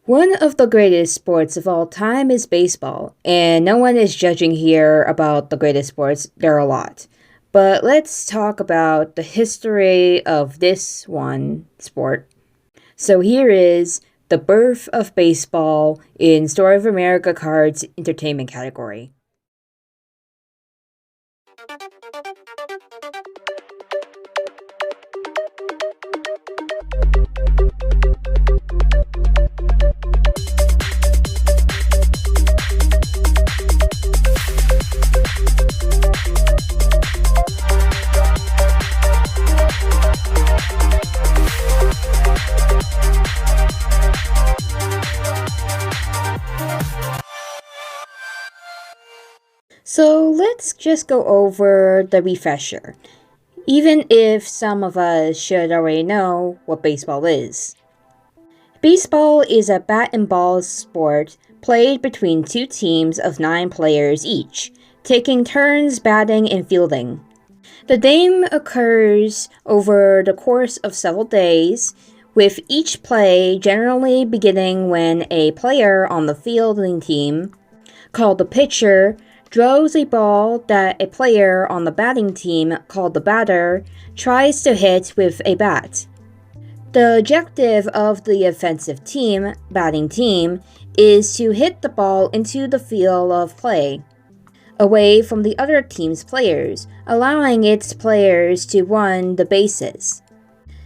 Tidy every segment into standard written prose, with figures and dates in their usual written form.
One of the greatest sports of all time is baseball, and no one is judging here about the greatest sports, there are a lot. But let's talk about the history of this one sport. So here is the birth of baseball in Story of America Cards Entertainment category. So let's just go over the refresher, even if some of us should already know what baseball is. Baseball is a bat and ball sport played between two teams of 9 players each, taking turns batting and fielding. The game occurs over the course of several days, with each play generally beginning when a player on the fielding team, called the pitcher, throws a ball that a player on the batting team, called the batter, tries to hit with a bat. The objective of the offensive team, batting team, is to hit the ball into the field of play, away from the other team's players, allowing its players to run the bases,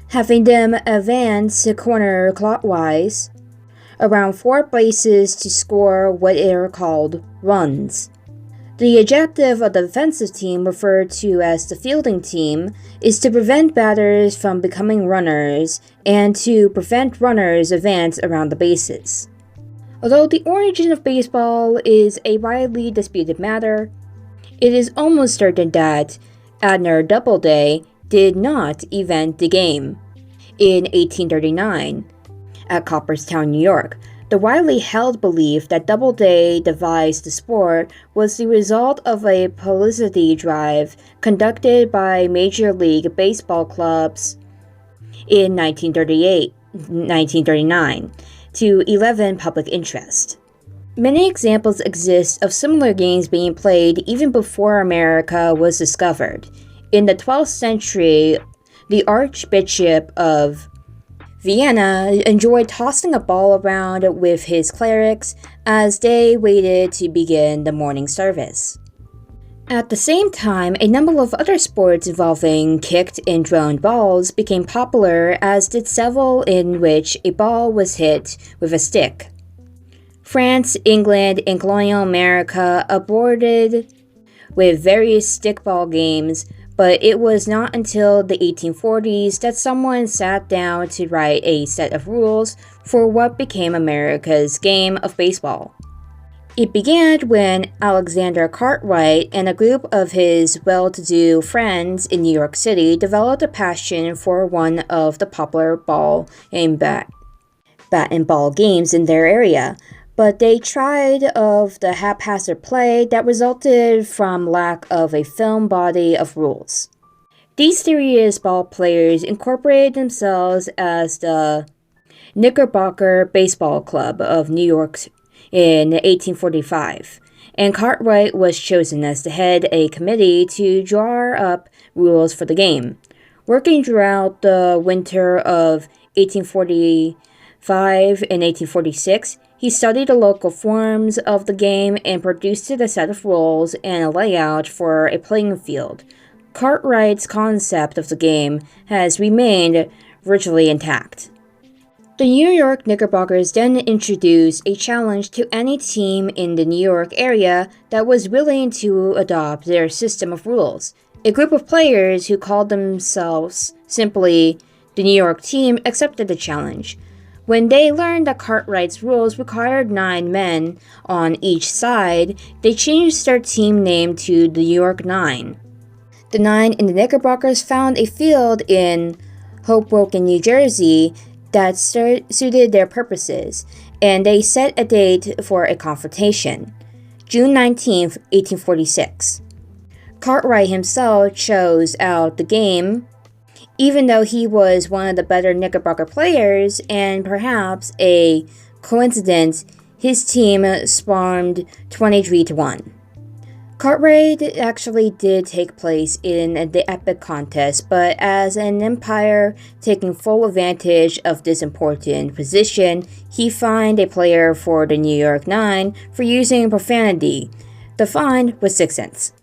having them advance counter-clockwise around 4 bases to score what are called runs. The objective of the defensive team, referred to as the fielding team, is to prevent batters from becoming runners and to prevent runners advance around the bases. Although the origin of baseball is a widely disputed matter, it is almost certain that Abner Doubleday did not invent the game. In 1839, at Cooperstown, New York, the widely held belief that Doubleday devised the sport was the result of a publicity drive conducted by Major League Baseball clubs in 1939 to 11 public interest. Many examples exist of similar games being played even before America was discovered. In the 12th century, the Archbishop of Vienna enjoyed tossing a ball around with his clerics as they waited to begin the morning service. At the same time, a number of other sports involving kicked and thrown balls became popular, as did several in which a ball was hit with a stick. France, England, and colonial America abounded with various stickball games, but it was not until the 1840s that someone sat down to write a set of rules for what became America's game of baseball. It began when Alexander Cartwright and a group of his well-to-do friends in New York City developed a passion for one of the popular ball and bat and ball games in their area, but they tried of the haphazard play that resulted from lack of a firm body of rules. These serious ball players incorporated themselves as the Knickerbocker Baseball Club of New York in 1845, and Cartwright was chosen as the head of a committee to draw up rules for the game. Working throughout the winter of 1845 and 1846, he studied the local forms of the game and produced a set of rules and a layout for a playing field. Cartwright's concept of the game has remained virtually intact. The New York Knickerbockers then introduced a challenge to any team in the New York area that was willing to adopt their system of rules. A group of players who called themselves simply the New York team accepted the challenge. When they learned that Cartwright's rules required 9 men on each side, they changed their team name to the New York Nine. The 9 in the Knickerbockers found a field in Hoboken, New Jersey that suited their purposes, and they set a date for a confrontation, June 19, 1846. Cartwright himself chose out the game even though he was one of the better Knickerbocker players, and perhaps a coincidence, his team spawned 23-1. Cartwright actually did take place in the Epic contest, but as an Empire taking full advantage of this important position, he fined a player for the New York Nine for using profanity. The fine was 6 cents.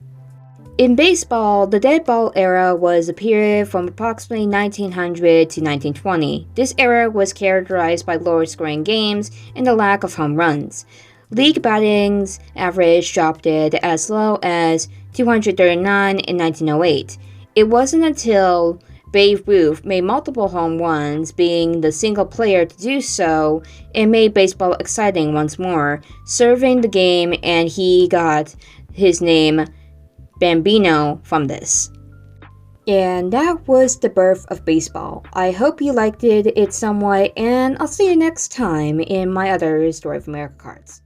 In baseball, the dead ball era was a period from approximately 1900 to 1920. This era was characterized by lower scoring games and the lack of home runs. League batting average dropped it as low as 239 in 1908. It wasn't until Babe Ruth made multiple home runs, being the single player to do so, it made baseball exciting once more, serving the game, and he got his name Bambino from this. And that was the birth of baseball. I hope you liked it somewhat, and I'll see you next time in my other Story of America cards.